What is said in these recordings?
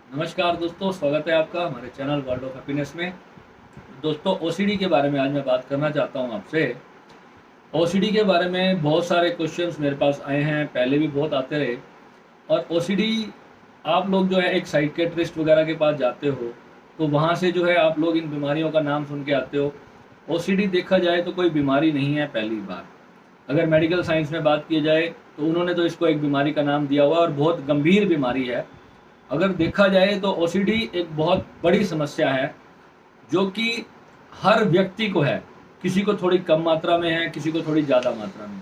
नमस्कार दोस्तों, स्वागत है आपका हमारे चैनल वर्ल्ड ऑफ हैप्पीनेस में। दोस्तों, ओसीडी के बारे में आज मैं बात करना चाहता हूं आपसे। ओसीडी के बारे में बहुत सारे क्वेश्चंस मेरे पास आए हैं, पहले भी बहुत आते रहे। और ओसीडी आप लोग जो है एक साइकियाट्रिस्ट वगैरह के पास जाते हो, तो वहाँ से जो है आप लोग इन बीमारियों का नाम सुन के आते हो। ओसीडी देखा जाए तो कोई बीमारी नहीं है। पहली बार अगर मेडिकल साइंस में बात की जाए तो उन्होंने तो इसको एक बीमारी का नाम दिया हुआ है और बहुत गंभीर बीमारी है। अगर देखा जाए तो ओसीडी एक बहुत बड़ी समस्या है जो कि हर व्यक्ति को है। किसी को थोड़ी कम मात्रा में है, किसी को थोड़ी ज़्यादा मात्रा में।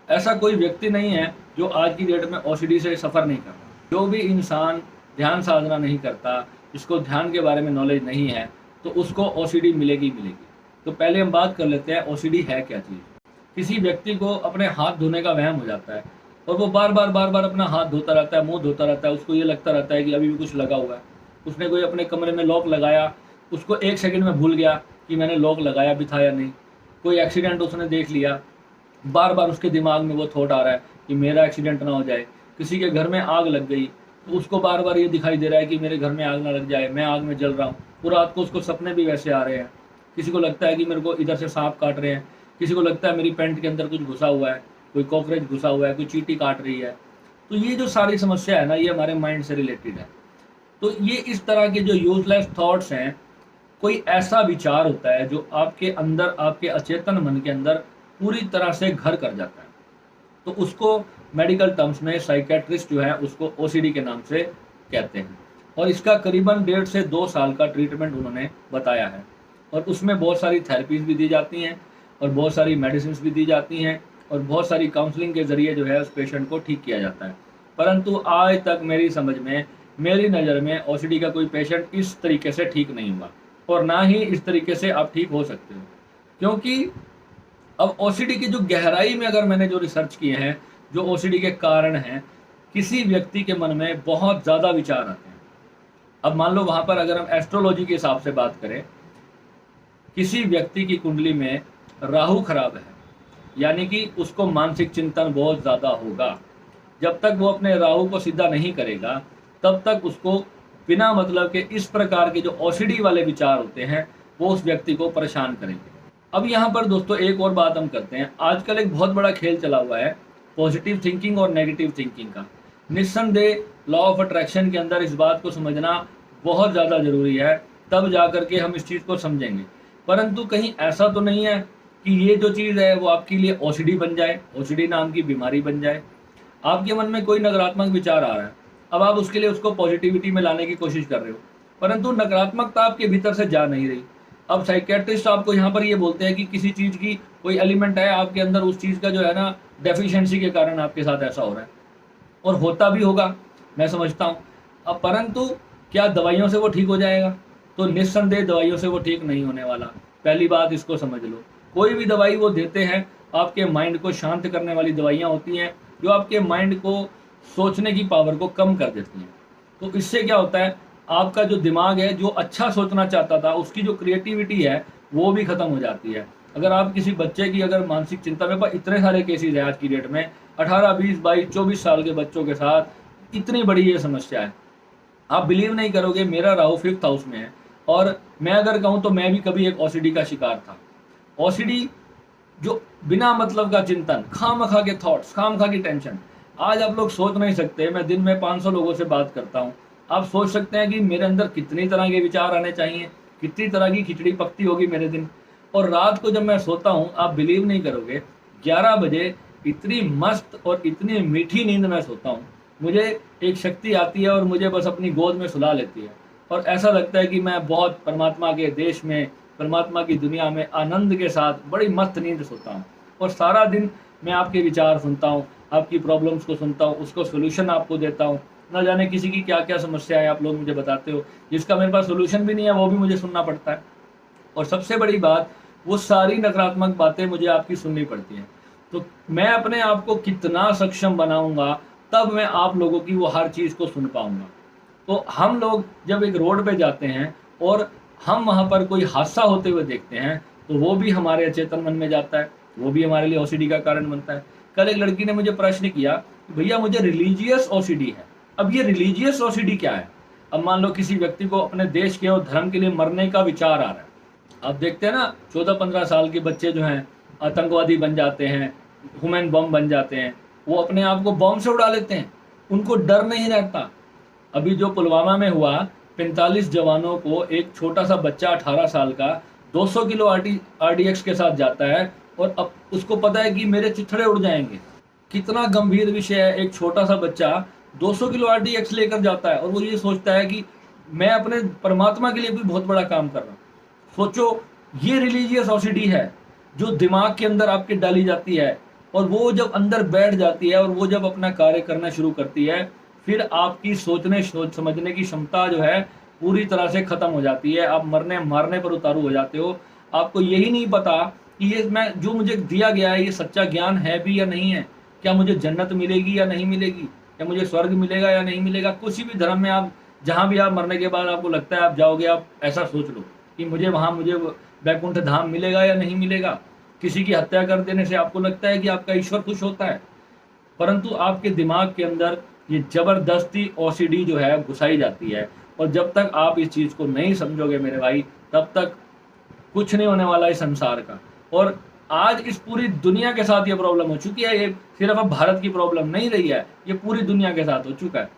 ऐसा कोई व्यक्ति नहीं है जो आज की डेट में ओसीडी से सफ़र नहीं कर रहा। जो भी इंसान ध्यान साधना नहीं करता, जिसको ध्यान के बारे में नॉलेज नहीं है, तो उसको ओसीडी मिलेगी मिलेगी। तो पहले हम बात कर लेते हैं ओसीडी है क्या चीज़। किसी व्यक्ति को अपने हाथ धोने का वहम हो जाता है और वो बार बार अपना हाथ धोता रहता है, मुंह धोता रहता है। उसको ये लगता रहता है कि अभी भी कुछ लगा हुआ है। उसने कोई अपने कमरे में लॉक लगाया, उसको 1 सेकंड में भूल गया कि मैंने लॉक लगाया भी था या नहीं। कोई एक्सीडेंट उसने देख लिया, बार बार उसके दिमाग में वो थॉट आ रहा है कि मेरा एक्सीडेंट ना हो जाए। किसी के घर में आग लग गई तो उसको बार बार ये दिखाई दे रहा है कि मेरे घर में आग ना लग जाए, मैं आग में जल रहा हूँ। पूरा रात को उसको सपने भी वैसे आ रहे हैं। किसी को लगता है कि मेरे को इधर से सांप काट रहे हैं, किसी को लगता है मेरी पैंट के अंदर कुछ घुसा हुआ है, कोई कॉकरोच घुसा हुआ है, कोई चींटी काट रही है। तो ये जो सारी समस्या है ना, ये हमारे माइंड से रिलेटेड है। तो ये इस तरह के जो यूजलेस थॉट्स हैं, कोई ऐसा विचार होता है जो आपके अंदर, आपके अचेतन मन के अंदर पूरी तरह से घर कर जाता है। तो उसको मेडिकल टर्म्स में साइकियाट्रिस्ट जो है उसको ओसीडी के नाम से कहते हैं। और इसका करीबन 1.5 से 2 साल का ट्रीटमेंट उन्होंने बताया है। और उसमें बहुत सारी थेरेपीज भी दी जाती हैं और बहुत सारी मेडिसिन भी दी जाती हैं और बहुत सारी काउंसलिंग के ज़रिए जो है उस पेशेंट को ठीक किया जाता है। परंतु आज तक मेरी समझ में, मेरी नज़र में ओसीडी का कोई पेशेंट इस तरीके से ठीक नहीं हुआ और ना ही इस तरीके से आप ठीक हो सकते हो। क्योंकि अब ओसीडी की जो गहराई में अगर मैंने जो रिसर्च किए हैं, जो ओसीडी के कारण हैं, किसी व्यक्ति के मन में बहुत ज़्यादा विचार आते हैं। अब मान लो वहाँ पर अगर हम एस्ट्रोलॉजी के हिसाब से बात करें, किसी व्यक्ति की कुंडली में राहु खराब है, यानी कि उसको मानसिक चिंतन बहुत ज़्यादा होगा। जब तक वो अपने राहु को सीधा नहीं करेगा, तब तक उसको बिना मतलब के इस प्रकार के जो ओसीडी वाले विचार होते हैं वो उस व्यक्ति को परेशान करेंगे। अब यहाँ पर दोस्तों एक और बात हम करते हैं। आजकल एक बहुत बड़ा खेल चला हुआ है पॉजिटिव थिंकिंग और नेगेटिव थिंकिंग का। निस्संदेह लॉ ऑफ अट्रैक्शन के अंदर इस बात को समझना बहुत ज़्यादा ज़रूरी है, तब जा कर के हम इस चीज़ को समझेंगे। परंतु कहीं ऐसा तो नहीं है कि ये जो चीज़ है वो आपके लिए ओसीडी बन जाए, ओसीडी नाम की बीमारी बन जाए। आपके मन में कोई नकारात्मक विचार आ रहा है, अब आप उसके लिए उसको पॉजिटिविटी में लाने की कोशिश कर रहे हो, परंतु नकारात्मकता आपके भीतर से जा नहीं रही। अब साइकियाट्रिस्ट आपको यहाँ पर ये बोलते हैं कि किसी चीज़ की कोई एलिमेंट है आपके अंदर, उस चीज़ का जो है ना डेफिशिएंसी के कारण आपके साथ ऐसा हो रहा है। और होता भी होगा, मैं समझता हूँ। अब परंतु क्या दवाइयों से वो ठीक हो जाएगा? तो निस्संदेह दवाइयों से वो ठीक नहीं होने वाला। पहली बात इसको समझ लो। कोई भी दवाई वो देते हैं, आपके माइंड को शांत करने वाली दवाइयाँ होती हैं जो आपके माइंड को सोचने की पावर को कम कर देती हैं। तो इससे क्या होता है, आपका जो दिमाग है, जो अच्छा सोचना चाहता था, उसकी जो क्रिएटिविटी है वो भी ख़त्म हो जाती है। अगर आप किसी बच्चे की अगर मानसिक चिंता में, पर इतने सारे केसेस हैं आज की डेट में, 18, 20, 22, 24 साल के बच्चों के साथ इतनी बड़ी ये समस्या है। आप बिलीव नहीं करोगे, मेरा राहु 5th हाउस में है और मैं अगर कहूँ तो मैं भी कभी एक ओसीडी का शिकार था। ओसीडी जो बिना मतलब का चिंतन, खामखा के थॉट्स, खामखा की टेंशन। आज आप लोग सोच नहीं सकते, मैं दिन में 500 लोगों से बात करता हूँ। आप सोच सकते हैं कि मेरे अंदर कितनी तरह के विचार आने चाहिए, कितनी तरह की खिचड़ी पकती होगी मेरे दिन। और रात को जब मैं सोता हूँ, आप बिलीव नहीं करोगे, 11 बजे इतनी मस्त और इतनी मीठी नींद में सोता हूँ। मुझे एक शक्ति आती है और मुझे बस अपनी गोद में सुला लेती है और ऐसा लगता है कि मैं बहुत परमात्मा के देश में, परमात्मा की दुनिया में आनंद के साथ बड़ी मस्त नींद सोता हूँ। और सारा दिन मैं आपके विचार सुनता हूँ, आपकी प्रॉब्लम्स को सुनता हूँ, उसको सोल्यूशन आपको देता हूँ। ना जाने किसी की क्या क्या समस्या है आप लोग मुझे बताते हो, जिसका मेरे पास सोल्यूशन भी नहीं है, वो भी मुझे सुनना पड़ता है। और सबसे बड़ी बात, वो सारी नकारात्मक बातें मुझे आपकी सुननी पड़ती हैं। तो मैं अपने आप को कितना सक्षम बनाऊंगा, तब मैं आप लोगों की वो हर चीज़ को सुन पाऊंगा। तो हम लोग जब एक रोड पे जाते हैं और हम वहाँ पर कोई हादसा होते हुए देखते हैं, तो वो भी हमारे अचेतन मन में जाता है, वो भी हमारे लिए ओसीडी का कारण बनता है। कल एक लड़की ने मुझे प्रश्न किया, भैया मुझे रिलीजियस ओसीडी है। अब ये रिलीजियस ओसीडी क्या है? अब मान लो किसी व्यक्ति को अपने देश के और धर्म के लिए मरने का विचार आ रहा है। आप देखते हैं ना 14-15 साल के बच्चे जो हैं आतंकवादी बन जाते हैं, ह्यूमन बम बन जाते हैं, वो अपने आप को बम से उड़ा लेते हैं, उनको डर नहीं रहता। अभी जो पुलवामा में हुआ, 45 जवानों को एक छोटा सा बच्चा 18 साल का 200 किलो RDX के साथ जाता है और अब उसको पता है कि मेरे चिथड़े उड़ जाएंगे। कितना गंभीर विषय है। एक छोटा सा बच्चा 200 किलो RDX लेकर जाता है और वो ये सोचता है कि मैं अपने परमात्मा के लिए भी बहुत बड़ा काम कर रहा हूँ। सोचो, ये रिलीजियस ऑसिडी है जो दिमाग के अंदर आपके डाली जाती है, और वो जब अंदर बैठ जाती है और वो जब अपना कार्य करना शुरू करती है, फिर आपकी सोचने समझने की क्षमता जो है पूरी तरह से खत्म हो जाती है। आप मरने मारने पर उतारू हो जाते हो। आपको यही नहीं पता कि ये मैं जो मुझे दिया गया है ये सच्चा ज्ञान है भी या नहीं है, क्या मुझे जन्नत मिलेगी या नहीं मिलेगी, क्या मुझे स्वर्ग मिलेगा या नहीं मिलेगा। किसी भी धर्म में आप जहाँ भी आप मरने के बाद आपको लगता है आप जाओगे, आप ऐसा सोच लो कि मुझे वैकुंठ धाम मिलेगा या नहीं मिलेगा। किसी की हत्या कर देने से आपको लगता है कि आपका ईश्वर खुश होता है, परंतु आपके दिमाग के अंदर ये जबरदस्ती OCD जो है घुसाई जाती है। और जब तक आप इस चीज़ को नहीं समझोगे मेरे भाई, तब तक कुछ नहीं होने वाला इस संसार का। और आज इस पूरी दुनिया के साथ ये प्रॉब्लम हो चुकी है। ये सिर्फ अब भारत की प्रॉब्लम नहीं रही है, ये पूरी दुनिया के साथ हो चुका है।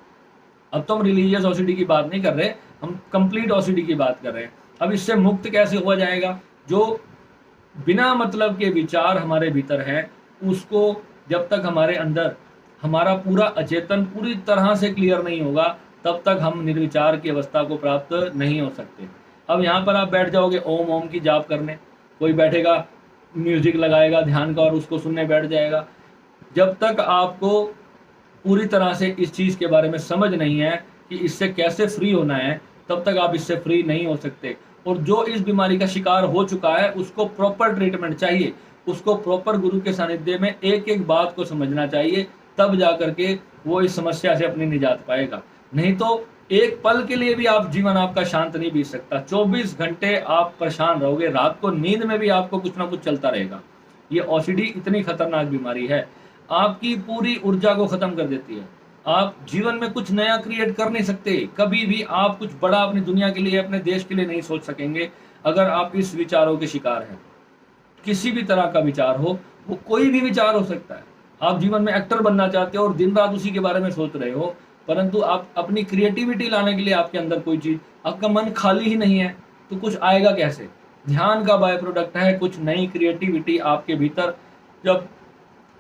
अब तो हम रिलीजियस OCD की बात नहीं कर रहे, हम कंप्लीट OCD की बात कर रहे हैं। अब इससे मुक्त कैसे हो जाएगा? जो बिना मतलब के विचार हमारे भीतर हैं, उसको जब तक हमारे अंदर हमारा पूरा अचेतन पूरी तरह से क्लियर नहीं होगा, तब तक हम निर्विचार की अवस्था को प्राप्त नहीं हो सकते। अब यहाँ पर आप बैठ जाओगे ओम ओम की जाप करने, कोई बैठेगा म्यूजिक लगाएगा ध्यान का और उसको सुनने बैठ जाएगा। जब तक आपको पूरी तरह से इस चीज़ के बारे में समझ नहीं है कि इससे कैसे फ्री होना है, तब तक आप इससे फ्री नहीं हो सकते। और जो इस बीमारी का शिकार हो चुका है उसको प्रॉपर ट्रीटमेंट चाहिए, उसको प्रॉपर गुरु के सानिध्य में एक एक बात को समझना चाहिए, तब जा करके वो इस समस्या से अपनी निजात पाएगा। नहीं तो एक पल के लिए भी आप जीवन आपका शांत नहीं बीत सकता। 24 घंटे आप परेशान रहोगे, रात को नींद में भी आपको कुछ ना कुछ चलता रहेगा। ये OCD इतनी खतरनाक बीमारी है, आपकी पूरी ऊर्जा को खत्म कर देती है। आप जीवन में कुछ नया क्रिएट कर नहीं सकते, कभी भी आप कुछ बड़ा अपनी दुनिया के लिए अपने देश के लिए नहीं सोच सकेंगे अगर आप इस विचारों के शिकार हैं। किसी भी तरह का विचार हो, वो कोई भी विचार हो सकता है। आप जीवन में एक्टर बनना चाहते हो और दिन रात उसी के बारे में सोच रहे हो, परंतु आप अपनी क्रिएटिविटी लाने के लिए आपके अंदर कोई चीज़, आपका मन खाली ही नहीं है, तो कुछ आएगा कैसे? ध्यान का बाय प्रोडक्ट है कुछ नई क्रिएटिविटी आपके भीतर। जब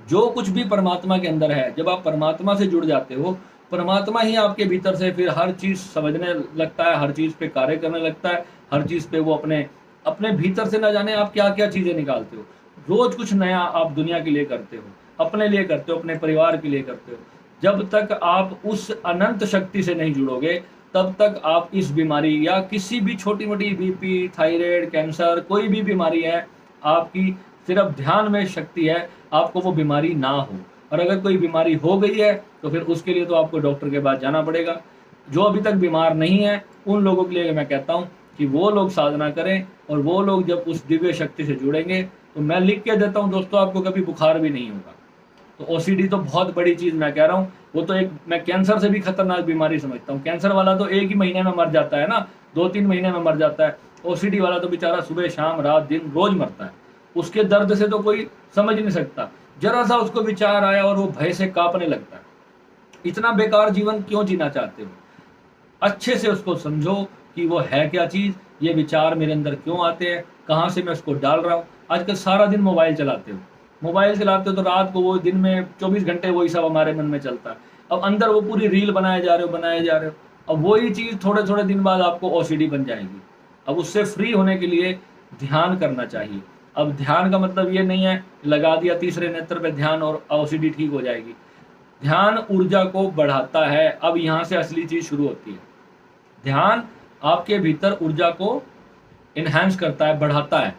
जो कुछ भी परमात्मा के अंदर है, जब आप परमात्मा से जुड़ जाते हो, परमात्मा ही आपके भीतर से फिर हर चीज़ समझने लगता है, हर चीज़ पे कार्य करने लगता है, हर चीज़ पे वो अपने भीतर से न जाने आप क्या क्या चीज़ें निकालते हो। रोज़ कुछ नया आप दुनिया के लिए करते हो, अपने लिए करते हो, अपने परिवार के लिए करते हो। जब तक आप उस अनंत शक्ति से नहीं जुड़ोगे, तब तक आप इस बीमारी या किसी भी छोटी मोटी BP, थायराइड, कैंसर, कोई भी बीमारी है, आपकी सिर्फ ध्यान में शक्ति है, आपको वो बीमारी ना हो। और अगर कोई बीमारी हो गई है तो फिर उसके लिए तो आपको डॉक्टर के पास जाना पड़ेगा। जो अभी तक बीमार नहीं है, उन लोगों के लिए मैं कहता हूँ कि वो लोग साधना करें, और वो लोग जब उस दिव्य शक्ति से जुड़ेंगे, तो मैं लिख के देता हूँ दोस्तों, आपको कभी बुखार भी नहीं होगा। तो OCD तो बहुत बड़ी चीज़ मैं कह रहा हूँ, वो तो मैं कैंसर से भी खतरनाक बीमारी समझता हूँ। कैंसर वाला तो 1 ही महीने में मर जाता है ना, 2-3 महीने में मर जाता है। OCD वाला तो बेचारा सुबह शाम रात दिन रोज मरता है। उसके दर्द से तो कोई समझ नहीं सकता, जरा सा उसको विचार आया और वो भय से कांपने लगता है। इतना बेकार जीवन क्यों जीना चाहते हो? अच्छे से उसको समझो कि वो है क्या चीज़, ये विचार मेरे अंदर क्यों आते हैं, कहाँ से मैं उसको डाल रहा हूँ। आजकल सारा दिन मोबाइल चलाते हो तो रात को वो दिन में 24 घंटे वही सब हमारे मन में चलता है। अब अंदर वो पूरी रील बनाए जा रहे हो। अब वही चीज़ थोड़े थोड़े दिन बाद आपको OCD बन जाएगी। अब उससे फ्री होने के लिए ध्यान करना चाहिए। अब ध्यान का मतलब ये नहीं है लगा दिया तीसरे नेत्र पे ध्यान और OCD ठीक हो जाएगी। ध्यान ऊर्जा को बढ़ाता है। अब यहाँ से असली चीज़ शुरू होती है। ध्यान आपके भीतर ऊर्जा को इन्हांस करता है, बढ़ाता है।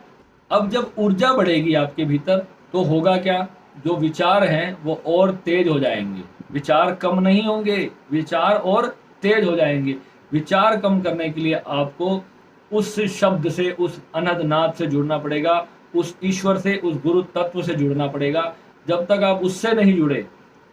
अब जब ऊर्जा बढ़ेगी आपके भीतर तो होगा क्या? जो विचार हैं वो और तेज हो जाएंगे। विचार कम नहीं होंगे, विचार और तेज हो जाएंगे। विचार कम करने के लिए आपको उस शब्द से, उस अनंतनाद से जुड़ना पड़ेगा, उस ईश्वर से, उस गुरु तत्व से जुड़ना पड़ेगा। जब तक आप उससे नहीं जुड़े,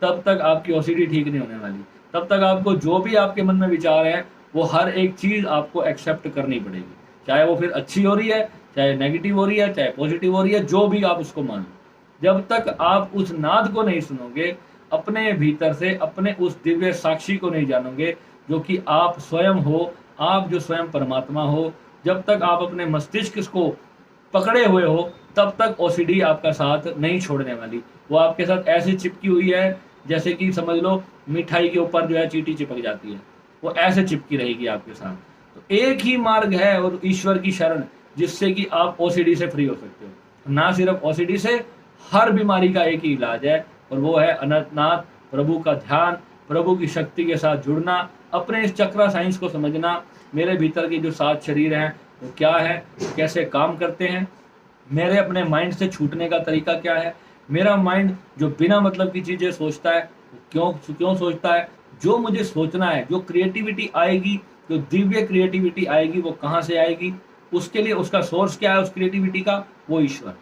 तब तक आपकी OCD ठीक नहीं होने वाली। तब तक आपको जो भी आपके मन में विचार है वो हर एक चीज़ आपको एक्सेप्ट करनी पड़ेगी, चाहे वो फिर अच्छी हो रही है, चाहे नेगेटिव हो रही है, चाहे पॉजिटिव हो रही है, जो भी आप उसको मान लो। जब तक आप उस नाद को नहीं सुनोगे, अपने भीतर से अपने उस दिव्य साक्षी को नहीं जानोगे जो कि आप स्वयं हो, आप जो स्वयं परमात्मा हो, जब तक आप अपने मस्तिष्क को पकड़े हुए हो, तब तक ओसीडी आपका साथ नहीं छोड़ने वाली। वो आपके साथ ऐसी चिपकी हुई है जैसे कि समझ लो मिठाई के ऊपर जो है चींटी चिपक जाती है, वो ऐसे चिपकी रहेगी आपके साथ। तो एक ही मार्ग है और ईश्वर की शरण, जिससे कि आप ओसीडी से फ्री हो सकते हो। ना सिर्फ ओसीडी से, हर बीमारी का एक ही इलाज है, और वो है अनंतनाथ, प्रभु का ध्यान, प्रभु की शक्ति के साथ जुड़ना, अपने इस चक्रा साइंस को समझना, मेरे भीतर के जो 7 शरीर हैं वो क्या है, कैसे काम करते हैं, मेरे अपने माइंड से छूटने का तरीका क्या है, मेरा माइंड जो बिना मतलब की चीज़ें सोचता है वो क्यों सोचता है, जो मुझे सोचना है, जो क्रिएटिविटी आएगी, जो दिव्य क्रिएटिविटी आएगी, वो कहाँ से आएगी, उसके लिए उसका सोर्स क्या है उस क्रिएटिविटी का, वो ईश्वर।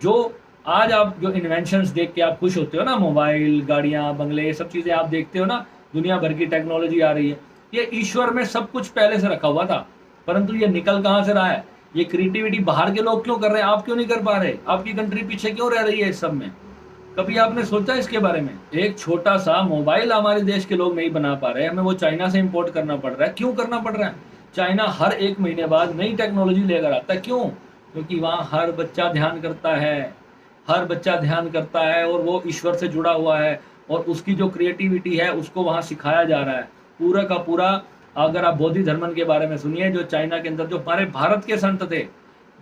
जो आज आप जो इन्वेंशंस देख के आप खुश होते हो ना, मोबाइल, गाड़ियाँ, बंगले, ये सब चीज़ें आप देखते हो ना, दुनिया भर की टेक्नोलॉजी आ रही है, ये ईश्वर में सब कुछ पहले से रखा हुआ था। परंतु ये निकल कहाँ से रहा है, ये क्रिएटिविटी बाहर के लोग क्यों कर रहे हैं, आप क्यों नहीं कर पा रहे, आपकी कंट्री पीछे क्यों रह रही है इस सब में? कभी आपने सोचा इसके बारे में? एक छोटा सा मोबाइल हमारे देश के लोग नहीं बना पा रहे, हमें वो चाइना से इंपोर्ट करना पड़ रहा है। क्यों करना पड़ रहा है? चाइना हर 1 महीने बाद नई टेक्नोलॉजी लेकर आता है। क्यों? क्योंकि वहाँ हर बच्चा ध्यान करता है, हर बच्चा ध्यान करता है, और वो ईश्वर से जुड़ा हुआ है, और उसकी जो क्रिएटिविटी है उसको वहाँ सिखाया जा रहा है पूरा का पूरा। अगर आप बौद्ध धर्म के बारे में सुनिए, जो चाइना के अंदर जो हमारे भारत के संत थे,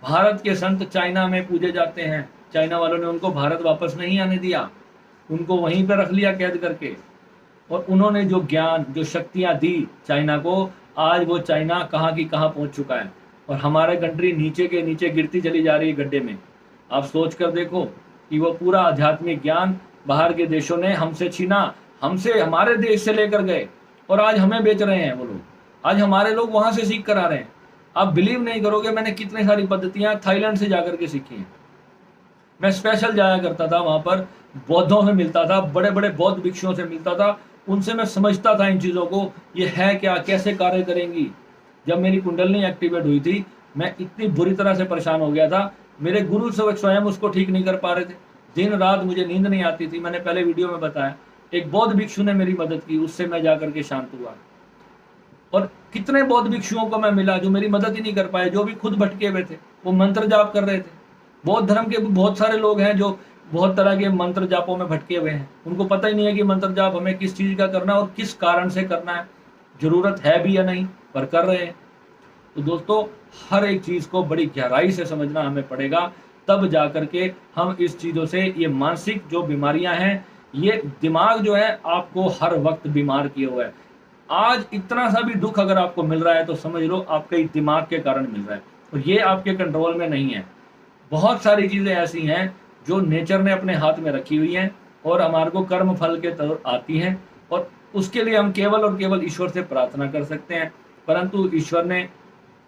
भारत के संत चाइना में पूजे जाते हैं। चाइना वालों ने उनको भारत वापस नहीं आने दिया, उनको वहीं पर रख लिया कैद करके, और उन्होंने जो ज्ञान, जो शक्तियाँ दी चाइना को, आज वो चाइना कहाँ की कहाँ पहुँच चुका है, और हमारे कंट्री नीचे के नीचे गिरती चली जा रही है गड्ढे में। आप सोच कर देखो कि वो पूरा आध्यात्मिक ज्ञान बाहर के देशों ने हमसे छीना, हमसे, हमारे देश से लेकर गए, और आज हमें बेच रहे हैं वो लोग। आज हमारे लोग वहाँ से सीख कर आ रहे हैं। आप बिलीव नहीं करोगे, मैंने कितनी सारी पद्धतियाँ थाईलैंड से जाकर के सीखी हैं। मैं स्पेशल जाया करता था, वहाँ पर बौद्धों से मिलता था, बड़े बड़े बौद्ध भिक्षुओं से मिलता था, उनसे मैं समझता था इन चीज़ों को, ये है क्या, कैसे कार्य करेंगी। जब मेरी कुंडलनी एक्टिवेट हुई थी, मैं इतनी बुरी तरह से परेशान हो गया था, मेरे गुरु स्वयं उसको ठीक नहीं कर पा रहे थे, दिन रात मुझे नींद नहीं आती थी। मैंने पहले वीडियो में बताया, एक बौद्ध भिक्षु ने मेरी मदद की, उससे मैं जाकर के शांत हुआ। और कितने बौद्ध भिक्षुओं को मैं मिला जो मेरी मदद ही नहीं कर पाए, जो भी खुद भटके हुए थे, वो मंत्र जाप कर रहे थे। बौद्ध धर्म के बहुत सारे लोग हैं जो बहुत तरह के मंत्र जापों में भटके हुए हैं, उनको पता ही नहीं है कि मंत्र जाप हमें किस चीज़ का करना है और किस कारण से करना है, ज़रूरत है भी या नहीं, पर कर रहे हैं। तो दोस्तों, हर एक चीज़ को बड़ी गहराई से समझना हमें पड़ेगा, तब जा कर के हम इस चीज़ों से, ये मानसिक जो बीमारियां हैं, ये दिमाग जो है आपको हर वक्त बीमार किए हुआ है। आज इतना सा भी दुख अगर आपको मिल रहा है तो समझ लो आपके दिमाग के कारण मिल रहा है, और ये आपके कंट्रोल में नहीं है। बहुत सारी चीज़ें ऐसी हैं जो नेचर ने अपने हाथ में रखी हुई हैं, और हमारे को कर्म फल के तौर आती हैं, और उसके लिए हम केवल और केवल ईश्वर से प्रार्थना कर सकते हैं। परंतु ईश्वर ने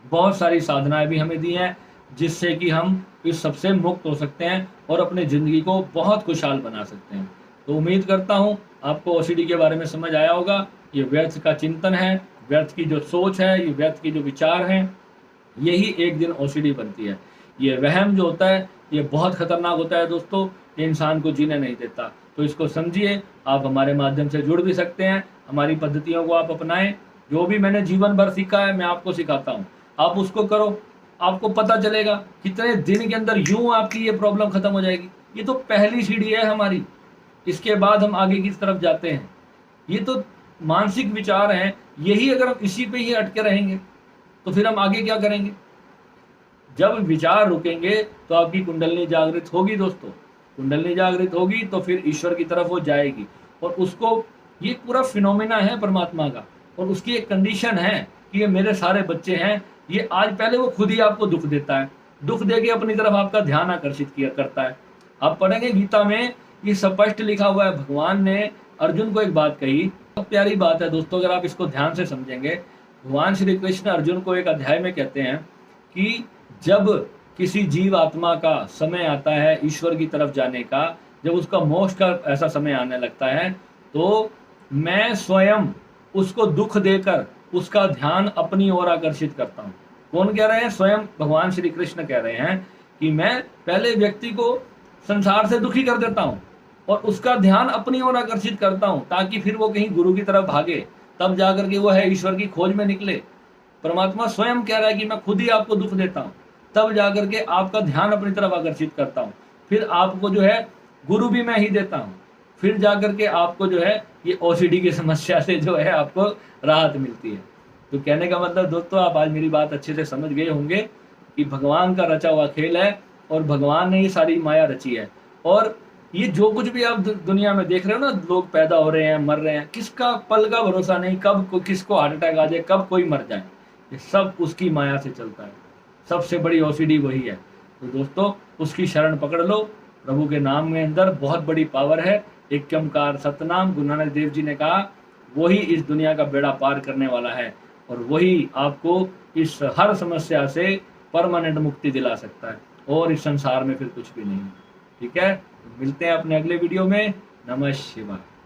बहुत सारी साधनाएं भी हमें दी हैं, जिससे कि हम इस सबसे मुक्त हो सकते हैं और अपनी ज़िंदगी को बहुत खुशहाल बना सकते हैं। तो उम्मीद करता हूँ आपको ओसीडी के बारे में समझ आया होगा। ये व्यर्थ का चिंतन है, व्यर्थ की जो सोच है, ये व्यर्थ की जो विचार हैं, यही एक दिन ओसीडी बनती है। ये वहम जो होता है, ये बहुत खतरनाक होता है दोस्तों, ये इंसान को जीने नहीं देता। तो इसको समझिए, आप हमारे माध्यम से जुड़ भी सकते हैं, हमारी पद्धतियों को आप अपनाएं। जो भी मैंने जीवन भर सीखा है, मैं आपको सिखाता हूँ, आप उसको करो, आपको पता चलेगा कितने दिन के अंदर यूं आपकी ये प्रॉब्लम खत्म हो जाएगी। ये तो पहली सीढ़ी है हमारी, इसके बाद हम आगे किस तरफ जाते हैं। ये तो मानसिक विचार हैं, यही अगर हम इसी पे ही अटके रहेंगे तो फिर हम आगे क्या करेंगे। जब विचार रुकेंगे तो आपकी कुंडलनी जागृत होगी दोस्तों, कुंडलनी जागृत होगी तो फिर ईश्वर की तरफ वो जाएगी, और उसको, ये पूरा फिनोमेना है परमात्मा का, और उसकी एक कंडीशन है कि ये मेरे सारे बच्चे हैं। ये आज पहले वो खुद ही आपको दुख देता है, दुख देके अपनी तरफ आपका ध्यान आकर्षित किया करता है। आप पढ़ेंगे गीता में, ये स्पष्ट लिखा हुआ है, भगवान ने अर्जुन को एक बात कही, बहुत प्यारी बात है दोस्तों, अगर आप इसको ध्यान से समझेंगे। भगवान श्री कृष्ण अर्जुन को एक अध्याय में कहते हैं कि जब किसी जीव आत्मा का समय आता है ईश्वर की तरफ जाने का, जब उसका मोक्ष का ऐसा समय आने लगता है, तो मैं स्वयं उसको दुख देकर उसका ध्यान अपनी ओर आकर्षित करता हूँ। कौन कह रहे हैं? स्वयं भगवान श्री कृष्ण कह रहे हैं कि मैं पहले व्यक्ति को संसार से दुखी कर देता हूँ और उसका ध्यान अपनी ओर आकर्षित करता हूँ, ताकि फिर वो कहीं गुरु की तरफ भागे, तब जाकर के वो है ईश्वर की खोज में निकले। परमात्मा स्वयं कह रहा है कि मैं खुद ही आपको दुख देता हूँ, तब जाकर के आपका ध्यान अपनी तरफ आकर्षित करता हूँ, फिर आपको जो है गुरु भी मैं ही देता हूँ, फिर जाकर के आपको जो है ये ओसीडी की समस्या से जो है आपको राहत मिलती है। तो कहने का मतलब दोस्तों, आप आज मेरी बात अच्छे से समझ गए होंगे कि भगवान का रचा हुआ खेल है और भगवान ने ये सारी माया रची है। और ये जो कुछ भी आप दुनिया में देख रहे हो ना, लोग पैदा हो रहे हैं, मर रहे हैं, किसका पल का भरोसा नहीं, कब किसको हार्ट अटैक आ जाए, कब कोई मर जाए, ये सब उसकी माया से चलता है। सबसे बड़ी ओसीडी वही है। तो दोस्तों, उसकी शरण पकड़ लो। प्रभु के नाम में अंदर बहुत बड़ी पावर है। एक ओंकार सतनाम, गुरु नानक देव जी ने कहा, वही इस दुनिया का बेड़ा पार करने वाला है और वही आपको इस हर समस्या से परमानेंट मुक्ति दिला सकता है, और इस संसार में फिर कुछ भी नहीं। ठीक है, मिलते हैं अपने अगले वीडियो में। नमः शिवाय।